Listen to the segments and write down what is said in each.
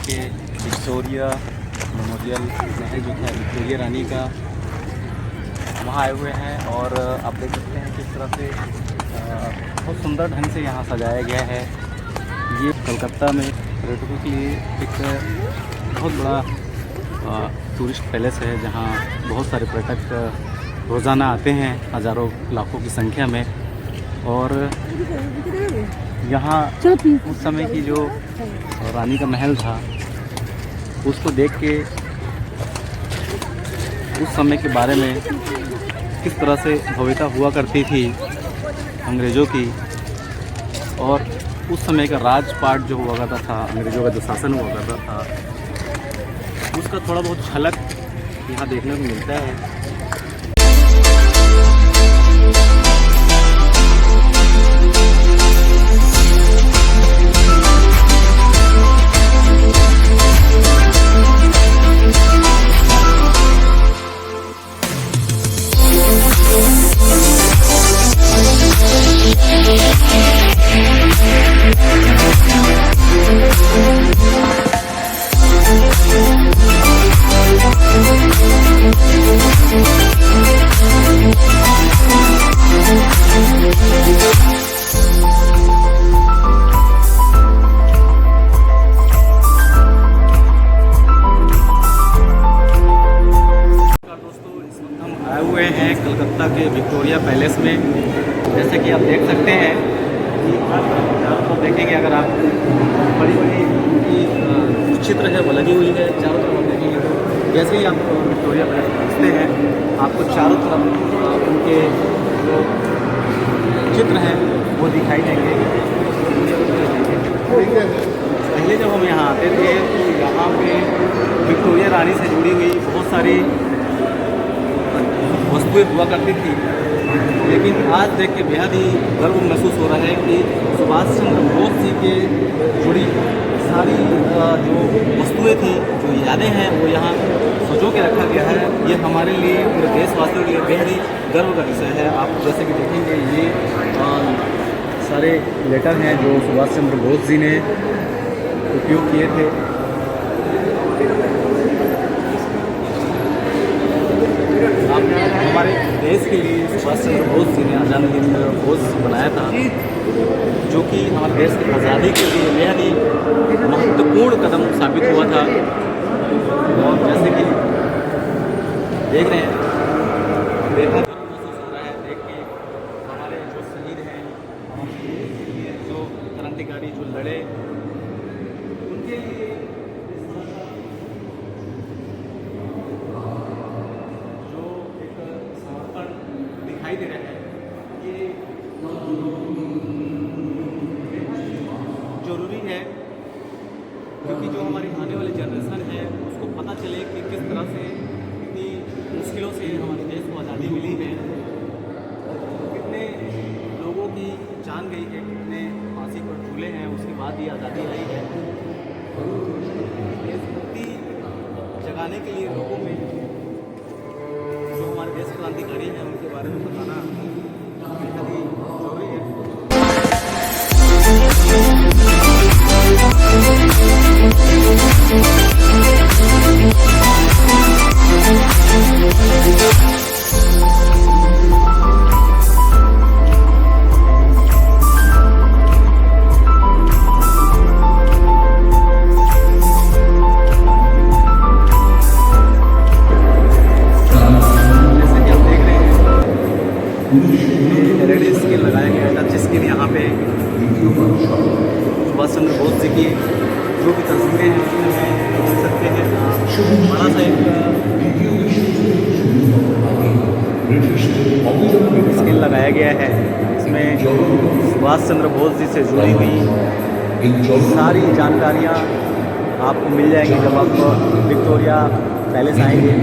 के Victoria memorial महल जो है विक्टोरिया रानी का, वहाँ आए हुए हैं। और आप देख सकते हैं किस तरह से बहुत सुंदर ढंग से यहाँ सजाया गया है। ये कलकत्ता में पर्यटकों के लिए एक बहुत बड़ा टूरिस्ट पैलेस है, जहाँ बहुत सारे पर्यटक रोज़ाना आते हैं, हज़ारों लाखों की संख्या में। और यहाँ उस समय की जो रानी का महल था, उसको देख के उस समय के बारे में किस तरह से भव्यता हुआ करती थी अंग्रेज़ों की, और उस समय का राजपाट जो हुआ करता था, अंग्रेज़ों का जो शासन हुआ करता था, उसका थोड़ा बहुत झलक यहाँ देखने को मिलता है। कलकत्ता के विक्टोरिया पैलेस में, जैसे कि आप देख सकते हैं कि आपको देखेंगे, अगर आप बड़ी बड़ी उनकी चित्र है वो लगी हुई है चारों तरफ। आप देखेंगे तो जैसे ही आप विक्टोरिया पैलेस पहुँचते हैं, आपको चारों तरफ उनके जो चित्र हैं वो दिखाई देंगे। पहले जब हम यहाँ आते थे तो यहाँ पे विक्टोरिया रानी से जुड़ी हुई बहुत सारी वस्तुएं हुआ करती थी, लेकिन आज देख के बेहद ही गर्व महसूस हो रहा है कि सुभाष चंद्र बोस जी के जुड़ी सारी जो वस्तुएं थी, जो यादें हैं, वो यहाँ सजो के रखा गया है। ये हमारे लिए, पूरे देशवासियों के लिए बेहद ही गर्व का विषय है। आप जैसे कि देखेंगे, ये सारे लेटर हैं जो सुभाष चंद्र बोस जी ने उपयोग किए थे। हमारे देश के लिए सुभाष चंद्र बोस जी ने आज़ाद हिंद फौज बनाया था, जो कि हमारे देश की आज़ादी के लिए बेहद ही महत्वपूर्ण कदम साबित हुआ था। और जैसे कि देख रहे हैं, बेहद महसूस हो रहा है देख के हमारे जो शहीद हैं, हमारे जो क्रांतिकारी जो लड़े, उनके लिए दिखाई दे रहा है। ये ज़रूरी है, क्योंकि जो हमारी आने वाली जनरेशन है उसको पता चले कि किस तरह से इतनी मुश्किलों से हमारे देश को आज़ादी मिली है, कितने लोगों की जान गई है, कितने फांसी पर झूले हैं, उसके बाद ये आज़ादी आई है। देशभक्ति जगाने के लिए लोगों में, जो हमारे देश क्रांतिकारी हैं, उनके बारे में बताना बेहद ही जरूरी है। एलईडी स्क्रीन लगाया गया है, टच स्क्रीन यहाँ पे सुभाष चंद्र बोस जी की जो भी तस्वीरें हैं उसमें देख सकते हैं। बड़ा सा एक स्क्रीन लगाया गया है, इसमें सुभाष चंद्र बोस जी से जुड़ी हुई सारी जानकारियाँ आपको मिल जाएंगी जब आप विक्टोरिया पैलेस आएंगे।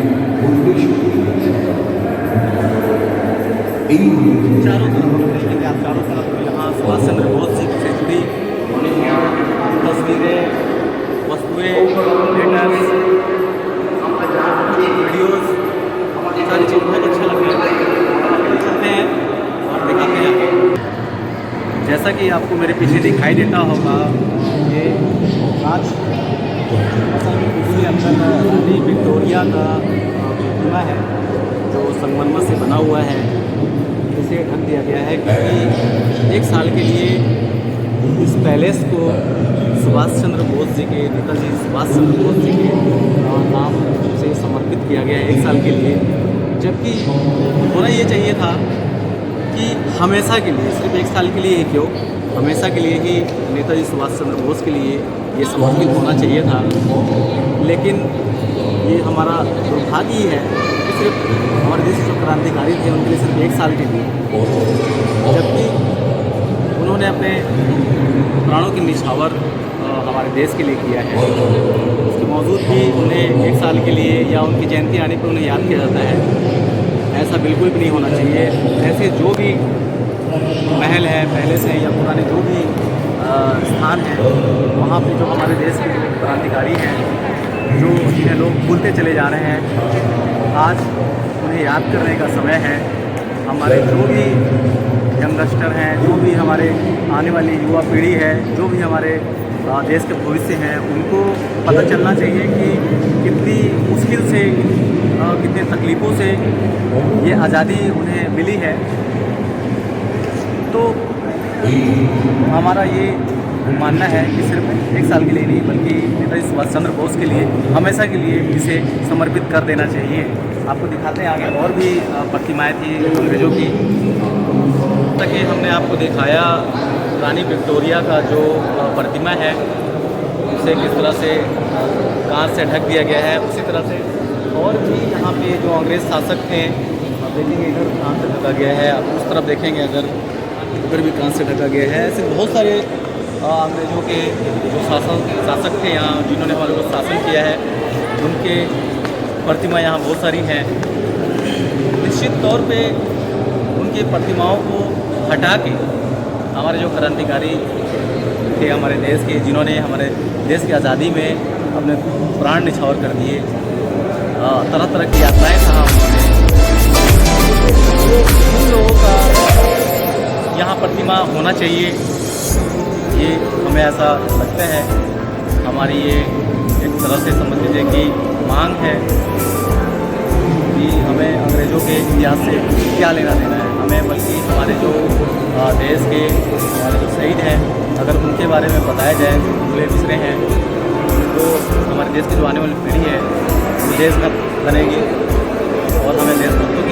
चारों तरफ देखेंगे आप, चारों तरफ यहाँ सुभाष चंद्र बोस जी से जुड़ी तस्वीरें, वस्तुएं, लेटर्स, वीडियोस, सारी चीज़ बहुत अच्छा लग रहा है। चलते हैं और दिखाते हैं। जैसा कि आपको मेरे पीछे दिखाई देता होगा, ये आज विक्टोरिया का प्रतिमा है जो संगमरमर से बना हुआ है, इसे ढक दिया गया है क्योंकि 1 साल के लिए इस पैलेस को सुभाष चंद्र बोस जी के, नेताजी सुभाष चंद्र बोस जी के नाम से समर्पित किया गया है 1 साल के लिए। जबकि होना ये चाहिए था कि हमेशा के लिए, सिर्फ 1 साल के लिए ही क्यों, हमेशा के लिए ही नेताजी सुभाष चंद्र बोस के लिए ये समर्पित होना चाहिए था। लेकिन ये हमारा दुर्भाग्य ही है कि सिर्फ हमारे देश के जो क्रांतिकारी थे उनके लिए सिर्फ 1 साल के लिए, जबकि उन्होंने अपने प्राणों की निछावर हमारे देश के लिए किया है। उसके बावजूद भी उन्हें 1 साल के लिए या उनकी जयंती आने पर उन्हें याद किया जाता है। ऐसा बिल्कुल भी नहीं होना चाहिए। ऐसे जो भी महल हैं, पैलेस हैं या पुराने जो भी स्थान हैं, वहाँ पे जो हमारे देश के जो क्रांतिकारी हैं, जो जिन्हें लोग भूलते चले जा रहे हैं, आज उन्हें याद करने का समय है। हमारे जो भी यंगस्टर हैं, जो भी हमारे आने वाली युवा पीढ़ी है, जो भी हमारे देश के भविष्य हैं, उनको पता चलना चाहिए कि कितनी मुश्किल से, कितने तकलीफ़ों से ये आज़ादी उन्हें मिली है। तो हमारा ये मानना है कि सिर्फ 1 साल के लिए नहीं, बल्कि नेताजी सुभाष चंद्र बोस के लिए हमेशा के लिए इसे समर्पित कर देना चाहिए। आपको दिखाते हैं आगे और भी प्रतिमाएँ थी अंग्रेज़ों की। तक ये हमने आपको दिखाया रानी विक्टोरिया का जो प्रतिमा है, उसे किस तरह से कांच से ढक दिया गया है। उसी तरह से और भी यहाँ पे जो अंग्रेज़ शासक थे, आप देखेंगे इधर कांच से ढका गया है, आप उस तरफ देखेंगे अगर उधर भी कांच से ढका गया है। ऐसे बहुत सारे अंग्रेज़ों के जो शासक थे यहाँ, जिन्होंने हमारे को शासन किया है, उनके प्रतिमा यहाँ बहुत सारी हैं। निश्चित तौर पे उनकी प्रतिमाओं को हटा के हमारे जो क्रांतिकारी थे हमारे देश के, जिन्होंने हमारे देश की आज़ादी में अपने प्राण निछावर कर दिए, तरह तरह की यात्राएं कहा उन्होंने, उन लोगों का यहाँ प्रतिमा होना चाहिए। ये हमें ऐसा लगता है, हमारी ये एक तरह से समझ लीजिए कि मांग है कि हमें अंग्रेज़ों के इतिहास से क्या लेना देना है। हमें बल्कि हमारे जो देश के हमारे जो शहीद हैं, अगर उनके बारे में बताया जाए जो भूले बिसरे हैं, तो हमारे देश की जो आने वाली पीढ़ी है वो देशभक्त बनेगी और हमें देशभक्त